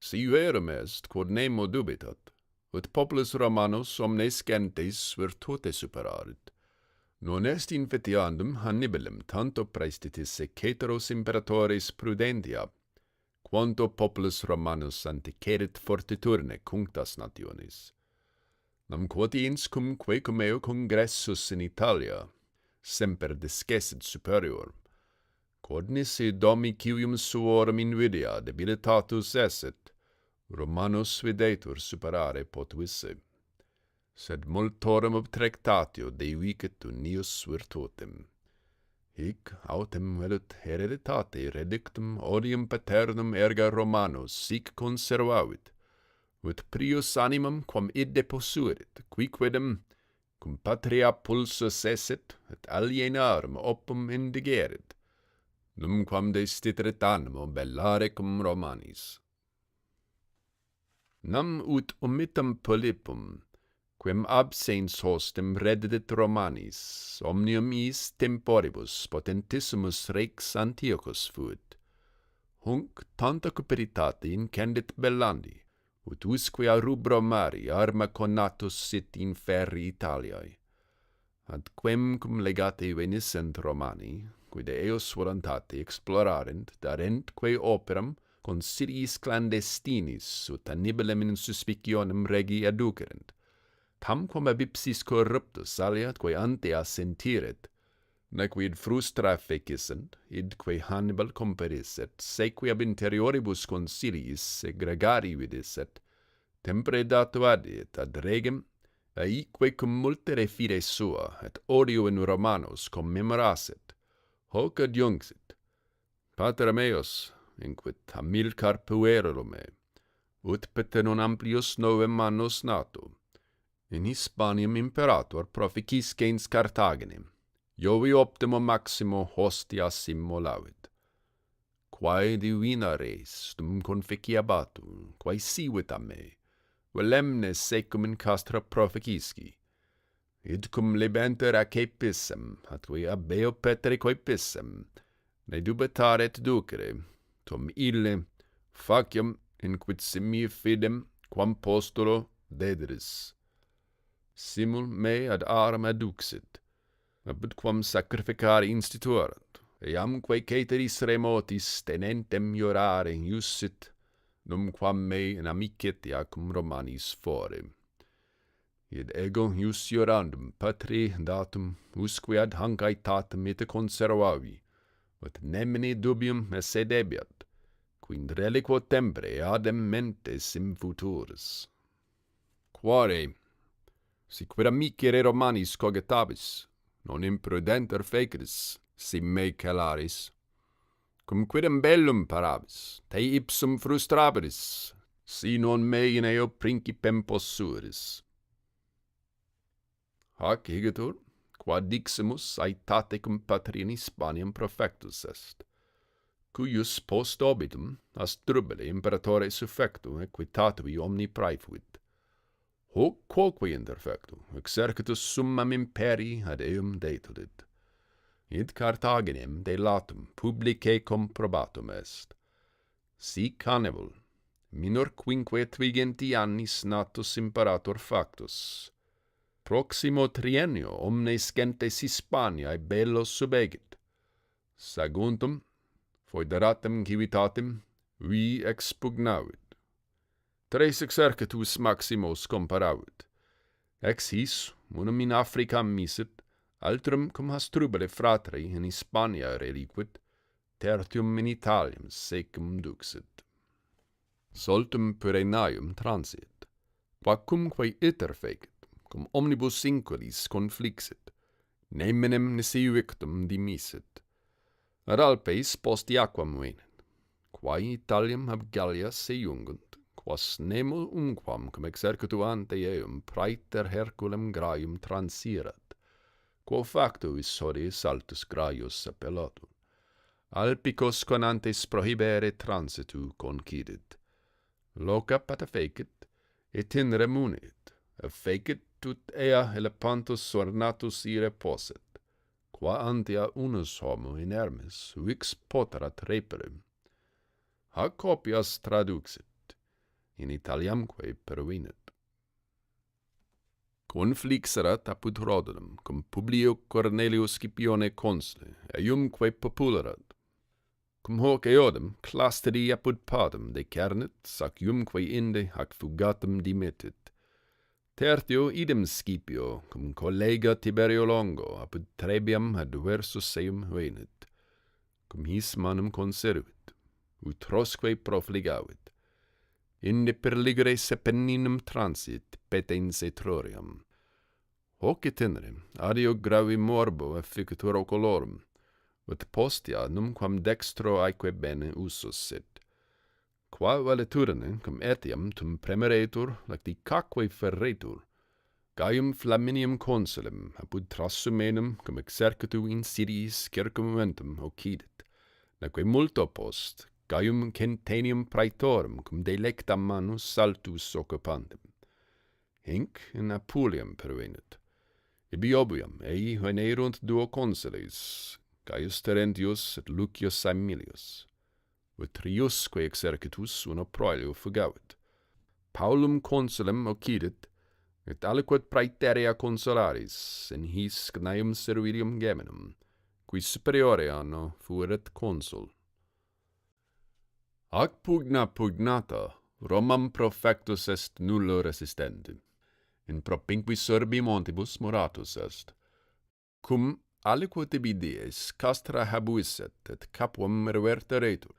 Si verum est, quod nemo dubitat, ut populus Romanus omnes gentes virtute superarit. Non est infetiandum Hannibalem tanto praestitis ceteros imperatores prudentia, quanto populus Romanus antecerit fortituerne cunctas nationes. Nam quotiens cumque cum eo congressus in Italia, semper discessit superior, quod nisi domicium suorum invidia debilitatus esset, Romanus videtur superare potuisse, sed multorum obtrectatio devicit unius virtutem. Hic autem velut hereditate redictum odium paternum erga Romanos sic conservavit, ut prius animam quam id deposuerit, quicquidem cum patria pulsus esset, et alienarum opum indigerit, numquam destitit animo bellare cum Romanis. Nam ut omittam Polypum, quem absens hostem reddit Romanis, omnium is temporibus potentissimus rex Antiochus fuit. Hunc tanta cuperitate incendit bellandi, ut usque a rubro mari arma conatus sit in ferri Italiae. Ad quem cum legate venissent Romani, quid eos voluntate explorarent, darentque operam consiliis clandestinis ut Hannibalem in suspicionem regi adducerent, tamquam ab ipsis corruptus aliat quae ante assentiret, nequid frustra fecissent, idque Hannibal comperisset, sequi ab interioribus consiliis gregari vidisset, tempore dato adiet ad regem, aique cum multere fide sua, et odio in Romanos commemorasset, hoc adjunxit, pater meos, inquit Hamilcar puerulo me, ut pete non amplius novem annos nato, in Hispaniam imperator proficiscens Carthagenem, Jovi optimo maximo hostias immolavit. Quae divina res, dum conficiabatum, quae sivit a me, velemnes secum in castra proficisci, id cum libenter acepissem, atque abeo petere coepissem, ne dubitaret ducere, tom ille faciam inquit simie fidem quam postulo dedris. Simul me ad arma duxit, abit quam sacrificare instituerant, eamque ceteris remotis tenentem iurare iussit, numquam me in amicitia cum Romanis fore. Id ego ius iurandum patri datum usque ad hanc aetatem ite conservavi, ut nemini dubium esse debiat, quid reliquo tempore adem mentes in futuris. Quare, si quid amicere Romanis cogitabis, non imprudenter feceris, si me celaris, cum quidem bellum parabis, te ipsum frustraberis, si non me in eo principem possueris. Hac higetur, quad diximus aetate cum patri in Hispaniam profectus est, cuius post obitum Hasdrubale imperatore suffectu equitatui omni praefuit. Hoc quoque interfectu, exercitus summam imperii ad eum detulit. Id Carthagenem delatum publicae comprobatum est. Sic Hannibal, minor quinque twigenti annis natus imperator factus, proximo triennio omnes gentes Hispaniae bellos subegit, saguntum foederatem civitatem vi expugnavit. Tres exercitus maximos comparavit. Ex his unum in Africam misit, altrum cum Hasdrubale fratri in Hispania reliquit, tertium in Italiam secum duxit. Soltum Pyrenaeum transit, quacumque iter fecit, cum omnibus inquilis conflixit, neminem nisi victum dimisit. Ad Alpes post Iaquam venit, quae Italiam ab Gallia se iungunt, quas nemo unquam cum exercitu ante eum praeter Herculem graium transirat, quo facto is hodie saltus graius appellatur. Alpicos conantes prohibere transitu concidit. Loca pata fecit, et in remunit, fecit ut ea elepantus ornatus ire posset, qua antea unus homo in Hermes vix poterat repere. Hac copias traduxit, in Italiamque pervenit. Conflixerat apud Rhodenum, cum Publio Cornelius Scipione consule, eiumque populerat. Cum hoc eodem clasteri apud padem decernit, saciumque inde hac fugatum dimittit. Tertio idem Scipio, cum collega Tiberio Longo, apud Trebiam adversus seum venit, cum his manum conservit, utrosque profligavit. Inde per ligere Sepenninum transit, petens Etruriam. Hoc itinerem, adio gravi morbo efficitur ocolorum, ut postea numquam dextro aeque bene usus sit. Qua valetudine, cum etiam tum premeretur, lacticaque ferretur, Gaium Flaminium consulem, apud Trasumenum, cum exercitu insidiis circumventum occidit, naque multo post, Gaium Centenium praetorum, cum delectam manus saltus occupandem. Hinc in Apuliam pervenit. Ibi obium, ei venerunt duo consules, Gaius Terentius et Lucius Aemilius. Ut triusque exercitus uno proelio fugavit. Paulum consulem occidit, et aliquot praeterea consularis, in his cnaeum servilium geminum, qui superiore anno fuerit consul. Ac pugna pugnata, Romam profectus est nullo resistenti. In propinqui Serbi montibus moratus est. Cum aliquot ibi dies castra habuisset, et capuam reverteretur.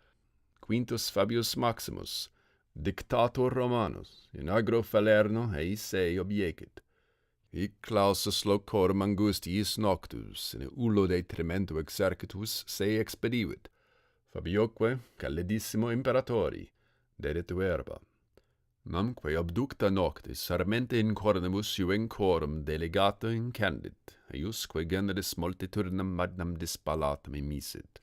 Quintus Fabius Maximus, dictator Romanus, in agro Falerno eis se obiecit. Hic clausus locorum angustiis noctus, in ullo de tremendo exercitus se expedivit. Fabioque, calidissimo imperatori, dedit verba. Namque abducta noctis armente in cornibus iuving corum delegata incendit, eiusque generis multitudinam magnam dispalatum emisit.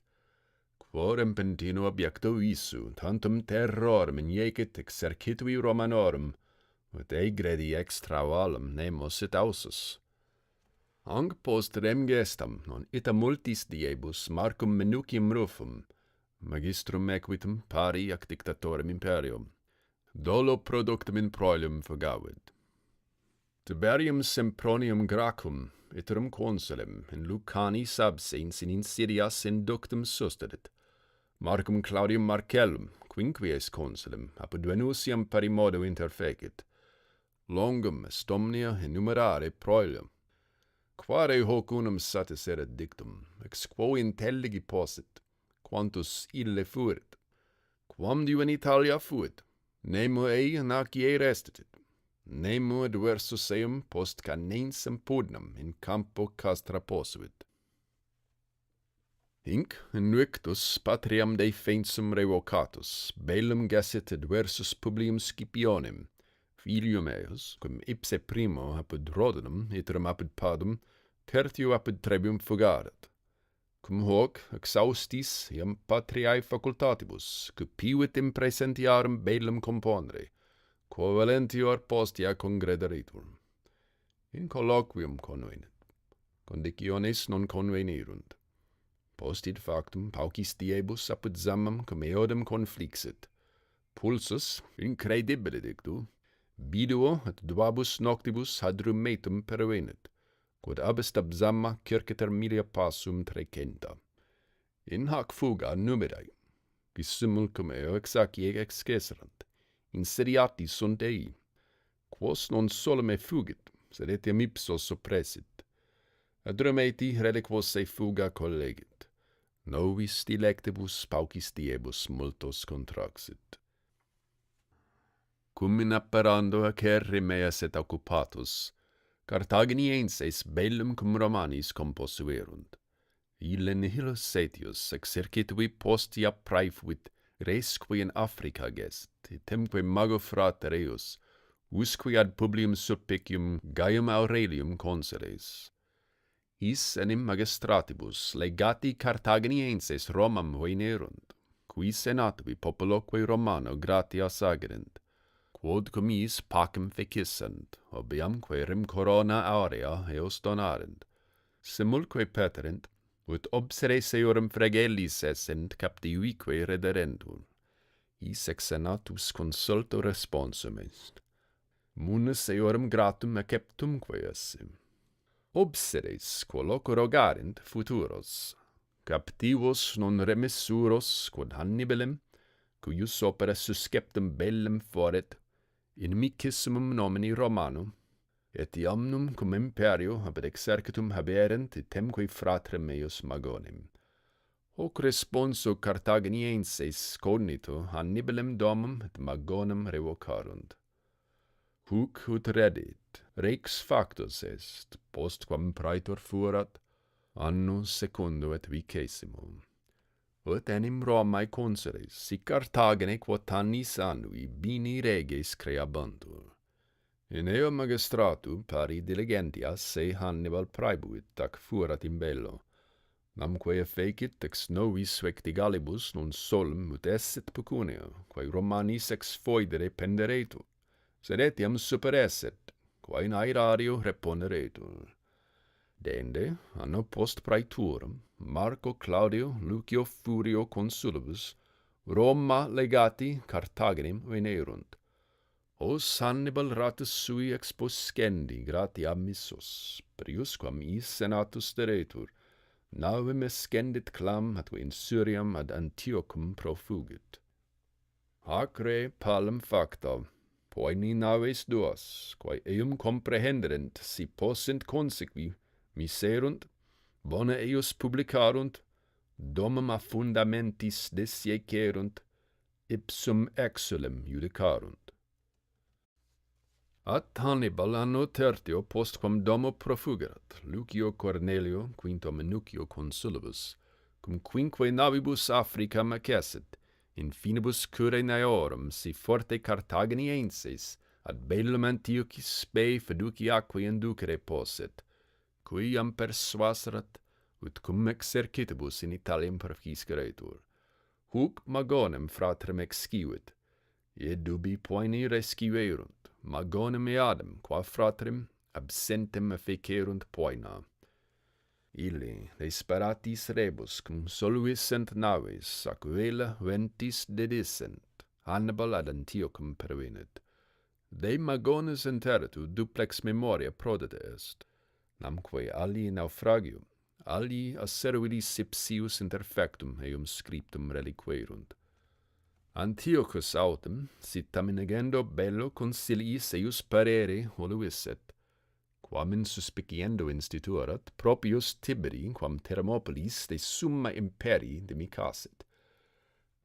Quorem pentino obiecto visu, tantum terrorem iniecit exercitui Romanorum, ut egredi extra valum nemos et ausus. Hanc post rem gestam, non ita multis diebus Marcum Minucium Rufum, magistrum equitum pari ac dictatorem imperium, dolo productum in proelium fugavit. Tiberium Sempronium Gracchum, iterum consulem, in Lucanis absens in insidias inductum susterit, Marcum Claudium Marcellum, quinquies consulem, apud Venusiam parimodo interfecit, longum est omnia enumerare proelium. Quare hoc unum satiseret dictum, ex quo intelligi possit, quantus ille fuit, quam diu in Italia fuit, nemo ei nacie restitit, nemo adversus eum post canensem pudnam in campo castra posuit. Hinc in victus patriam defensum revocatus, bellum gessit adversus Publium Scipionem, filium eos, cum ipse primo apud Rhodenum, iterum apud Padum, tertio apud Trebium fugarat. Cum hoc exhaustis iam patriae facultatibus, cupivit in praesentiarum bellum componere, quo valentior postea congrederitur. In colloquium convenit, conditiones non convenirunt. Post id factum paucis diebus apud Zammam cum eodem conflixit. Pulsus, incredibile dictu, biduo et duabus noctibus hadrum metum pervenit, quod abest ab Zamma circeter milia passum trecenta. In hac fuga numerae, qui simulcum eo exacie exceserant, insediati sunt ei, quos non solum fugit, sed etiam ipso suppressit. Adrum eti reliquos se fuga collegit. Novis dilectibus paucis diebus multos contraxit. Cum in apparando acerre meas et occupatus, Carthaginienses bellum cum Romanis composuerunt. Ille nihilus setius exercitui postea praefuit res qui in Africa gest, temque mago frater eus, usque ad Publium Sulpicium Gaium Aurelium consules. His enim magistratibus legati Carthaginienses Romam venerunt, qui senatui populoque Romano gratias agerent, quod cum is pacem fecissant, obiamque rem corona aurea eos donarent, simulque peterent, ut obsere seorum fregellis essent captivique rederentur. is ex senatus consulto responsum est. Munus eorum gratum acceptumque esse. Obseres, quo loco rogarent futuros, captivos non remissuros quod Hannibalem, cuius opera susceptum bellem foret, inimicissimum nomini Romanum, et iamnum cum imperio habet exercitum haberent itemque fratrem meus Magonem. Hoc responso Carthaginienses cognito Hannibalem domum et Magonem revocarunt. Huc ut redit, rex factus est, postquam praetor furat, anno secundo et vicesimo. Ut enim Romae consules, sic Carthagine quot annis annui bini reges creabantur. In eo magistratu pari diligentias se Hannibal praebuit, ac furat in bello, namque effecit ex novis vectigalibus non solum ut esset pecunia, quae Romanis ex foedere penderetur, sed etiam superesset, quae in aerario reponeretur. Dende, anno post praeturum, Marco Claudio Lucio Furio consulibus, Roma legati Carthaginem venerunt. Os Hannibal ratus sui exposcendi gratia missos, priusquam is senatus deretur, navem escendit clam atque insuriam ad Antiochum profugit. Acre palem facta, poeni naves duas, quae eum comprehenderent, si possent consequi, miserunt, bona eius publicarunt, domum a fundamentis desiecerunt, ipsum exulem judicarunt. At Hannibal anno tertio postquam domo profugerat, Lucio Cornelio quinto Minucio consulibus, cum quinque navibus Africam accessit, in finibus curae Naeorum si forte Carthaginienses ad bellum Antiochis spe fiduciaque inducere posset, quiam persuaserat, ut cum exercitibus in Italiam proficeretur. Huc Magonem fratrem exciuit, id dubi poeni resciverunt, Magonem eadem, qua fratrem, absentem efficerunt poena. Illi, desperatis rebus, cum soluissent naves, aquila ventis dedissent, Hannibal ad Antiochum pervenit. De Magones interitu duplex memoria prodita est, namque alii naufragium, alii acervilis ipsius interfectum eum scriptum reliquerunt. Antiochus autem, sitam inegendo bello consiliis eius parere voluisset, quam in suspiciendo instituerat, propius Tiberi, quam Thermopolis de summa imperii demicasit.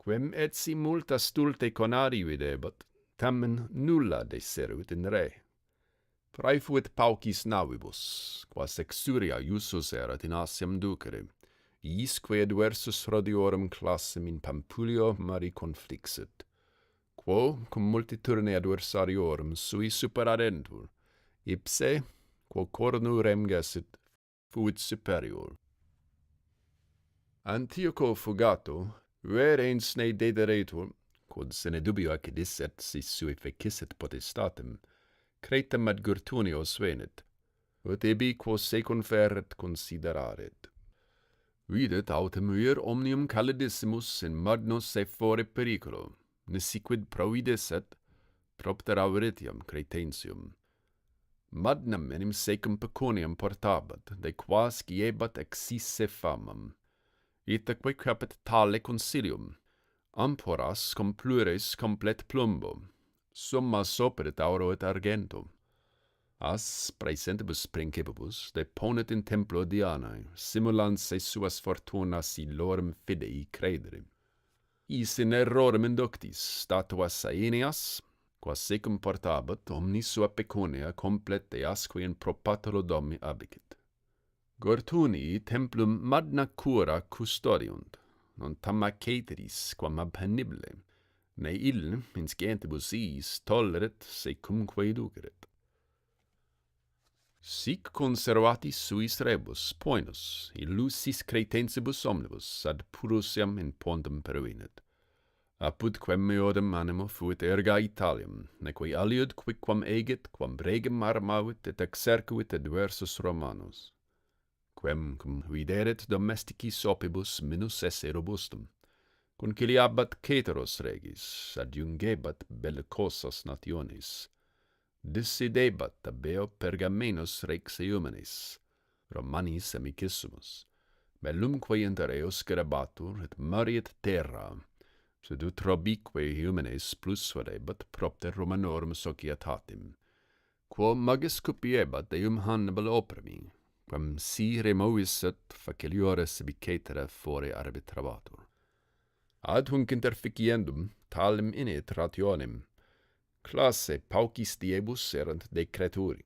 Quem etsi multa stulte conari videbat, tamen nulla deseruit in re. Praefuit paucis navibus, quas exuria iusus erat in Asiam ducere, isque adversus Rhodiorum classem in Pampulio mari conflixit, quo cum multiturne adversariorum sui superadentur, ipse, quo cornu rem gessit, fuit superior. Antiocho fugato, verens ne dederetur, quod sine dubio accidisset si sui fecisset potestatem, Cretam ad Gurtunios venit, ut ibi quo se conferret consideraret. Videt autem vir omnium calidissimus in magno se fore periculo, nisiquid providisset, propter auritiam Cretensium. Magnam enim secum pecuniam portabat, de quas giebat exisse famam. Itaque capit tale consilium, amporas cum plures complet plumbo, summas operit auro et argentum. As praesentibus principibus deponet in templo Dianae, simulans se suas fortunas illorum fidei credere. Is in errorem inductis, statuas Aeneas, quas secum portabat, omni sua pecunia complete asque in pro patro domi abicit. Gortunii templum magna cura custodiunt, non tam ceteris quam ab Hannibale, ne ill inscientibus iis tolleret secumque duceret. Sic conservatis suis rebus, poenus, illusis Cretensibus omnibus ad Prusiam in pontum pervenit. Apud quem meodem animo fuit erga Italiam, neque aliud quicquam egit, quam regem armavit et exercuit adversus Romanus. Quem cum videret domesticis opibus minus esse robustum, conciliabat caeteros regis, adjungebat bellicosas nationes, decidebat tabeo pergamenos rex eumenes, Romanis amicissimus, bellumque inter eos gerabatur et mariet terra, sed utrobique eumenes plus vadebat propter Romanorum societatem, quo magis cupiebat eum Hannibal oprimi, quam si removisset faciliores sibi caetera fore arbitrabatur. Ad hunc interficiendum talem inet rationem, classe paucis diebus erant decreturi.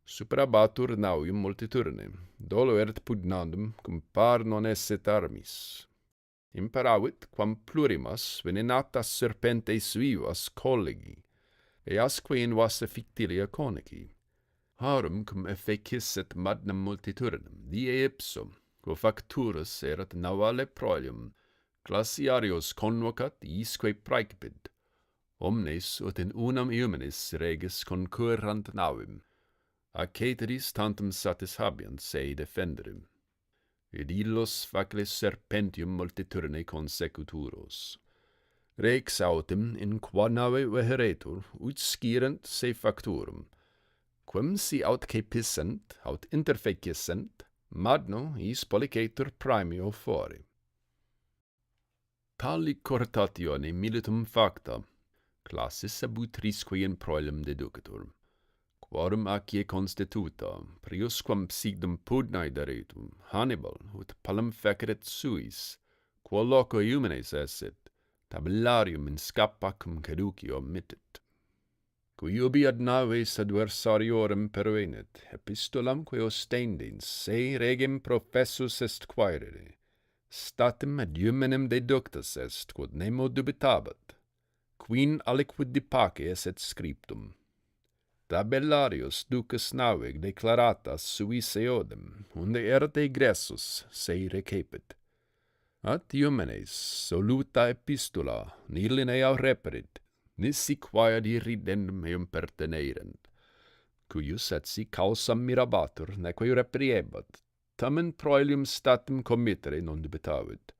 Superabatur navium multiturne, dolo erat pugnandum cum par non esset armis. Imperavit quam plurimas venenatas serpentes vivas collegi, easque in vassa fictilia conici. Harum cum efficisset magnam multitudinem, die ipsum, quo facturus erat navale proelium, glaciarios convocat isque praecipit, omnes ut in unam eumenis regis concurrant navim, a caeteris tantum satishabiant se defenderim, id illos facies serpentium multiturne consecuturos. Rex autem in qua nave veheretur, ut scirant se facturum, quem si aut caepissent, aut interfecissent, magno is pollicetur praemio fore. Tali cortatione militum facta, classis abutrisque in proelum deducatur. Quorum acie constituta, priusquam sigdum pugnae daretum, Hannibal, ut pallam feceret suis, quo loco eumenes esset, tabellarium in scapacum caducio mittit. Qui ubi ad naves adversariorum pervenit, epistolamque ostendens, se regem professus est quaerere, statim ad eumenem deductus est, quod nemo dubitabat, quin aliquid de pace esset scriptum. Tabellarius ducus navig declaratas suis eodem, unde erat egressus, se recepit. At eumenes soluta epistula, nil in ea reperit, nisi quae ridendum eum pertenerent, cuius et si causam mirabatur, neque repriebat, tamen proelium statum committere non dubitavit.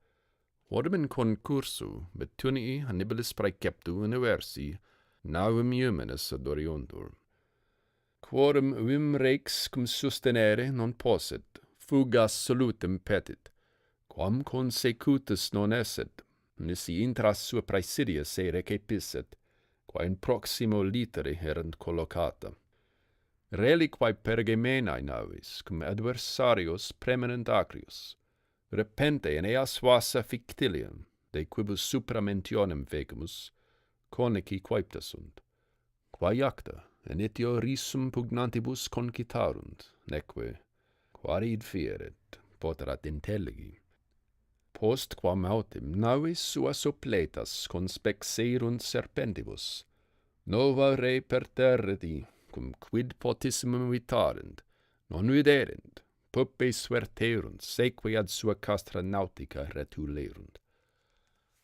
Quodam in concursu, Betunii Hannibalis praeceptu universi, navum eumenes adoriuntur. Quorum vim rex cum sustenere non posset, fugas solutum petit, quam consecutus non esset, nisi intras sua praesidia se recepisset, qua in proximo litere erant collocata. Reliquae pergemenae navis, cum adversarios premenent acrius, repente in eas vasa fictilium, de quibus supra mentionem fecemus, conici quaepta sunt, quae acta, initio risum pugnantibus concitarunt, neque, quarid fieret, poterat intelligi. Post quam autem navis suas opletas conspexerunt serpentibus, nova re perterreti, cum quid potissimum vitarent, non viderent, puppe sverterunt, seque ad sua castra nautica retulerunt.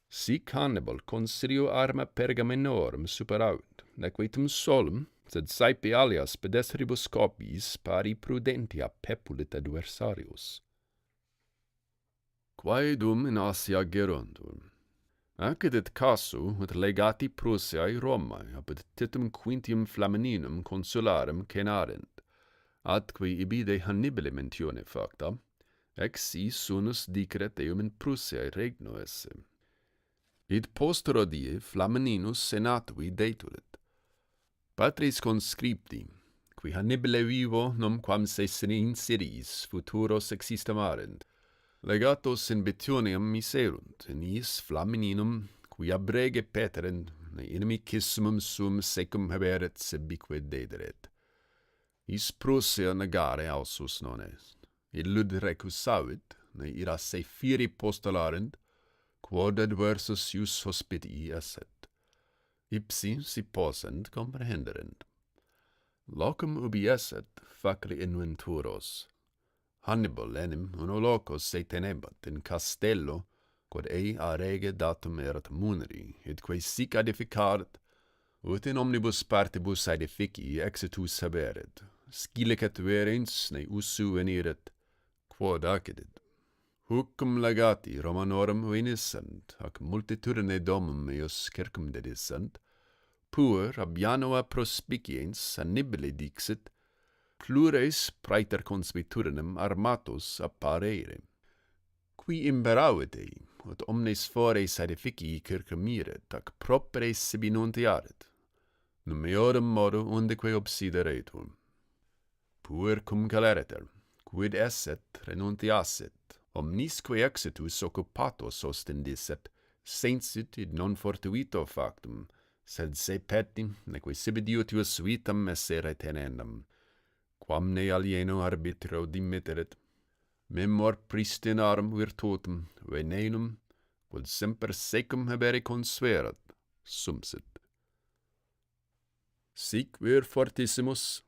Sic Hannibal consilio arma pergamenorum superavit, nequitum solum, sed saepe alias pedestribus copiis pari prudentia pepulit adversarius. Quae dum in Asia geruntur. Accidit casu ut legati Prussiae Romae apud titum quintium Flamininum consularem cenarent, atque ibide Hannibale mentione facta, ex is unus diceret eum in Prussiae regno esse. Id postero die Flamininus senatui deturit. Patris conscripti, qui Hannibale vivo nomquam se sine insidiis futuros existamarent, legatos in Bituniam miserunt, in is Flamininum, qui abrege peterent, ne inimicissimum sum secum haberet sebique dederet. Is Prussia negare ausus non est, illud recusavit, ne ira se firi postularent, quod adversus ius hospitii esset. Ipsi, si possent, comprehenderent. Locum ubi esset, facli inventuros. Hannibal enim uno loco se tenebat in castello, quod ei a rege datum erat muneri, id quae sic edificaret, ut in omnibus partibus edificii exitus haberet, scilicet verens ne usu veniret, quod accidit. Hucum legati Romanorum venissant, ac multitudine domum eos circumdedissant, pur ab Janua prospiciens annibile dixit, plures praeter conspitudinem armatos apparere. Qui imberavit ei, ut omnes fores aedifici circum miret, ac propere sibi nuntiaret, num eodum modo undeque obsideretur. Puer cum celeriter, quid esset renuntiasit, omnisque exitus occupatos ostendisset, sensit id non fortuito factum, sed se petim, neque sibi diutius vitam essere tenendam, quam ne alieno arbitro dimitteret, memor pristinarum virtutum, venenum, quod semper secum habere consuerat, sumsit. Sic vir fortissimus,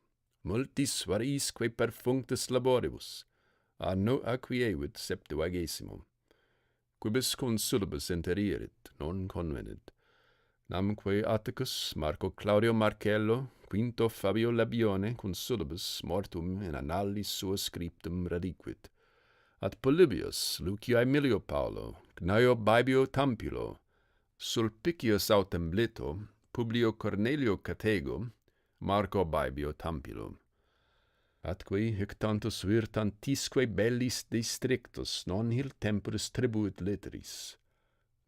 multis varisque per functus laboribus, anno acquievit septuagesimum, quibus consulibus interierit, non convenit, namque Atticus Marco Claudio Marcello, quinto Fabio Labione consulibus mortum in annalis suos scriptum radiquit, at Polybius Lucio Aemilio Paulo, Gnaeo Baibio Tampulo, Sulpicius autem Blito, Publio Cornelio Catego, Marco Baibio Tampulo. Atque hic tantus vir tantisque bellis districtus non hil temporis tribuit litteris,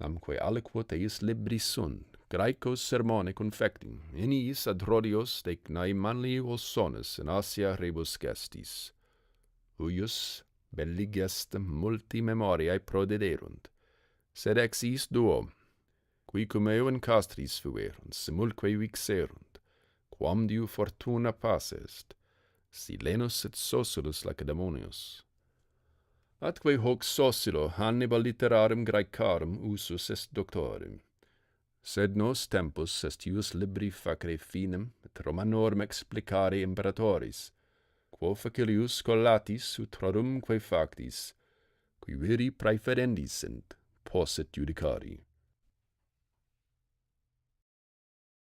namque aliquot eius libris sunt, Graecos sermone confecting, in iis ad Rhodios de Gnae manlius sonus in Asia rebus gestis, huius belli gestem multi memoriae prodederunt, sed ex is duo, qui cum eo in castris fuerunt, simulque vixerunt, quam diu fortuna pace est, Silenus et Sosilus Lacedaemonius. Atque hoc Sosilo Hannibal literarum Graecarum usus est doctorum, sed nos tempus est ius libri facere finem et Romanorum explicare imperatoris, quo facilius collatis ut rarumque factis, qui viri praeferendis sint, posset judicari.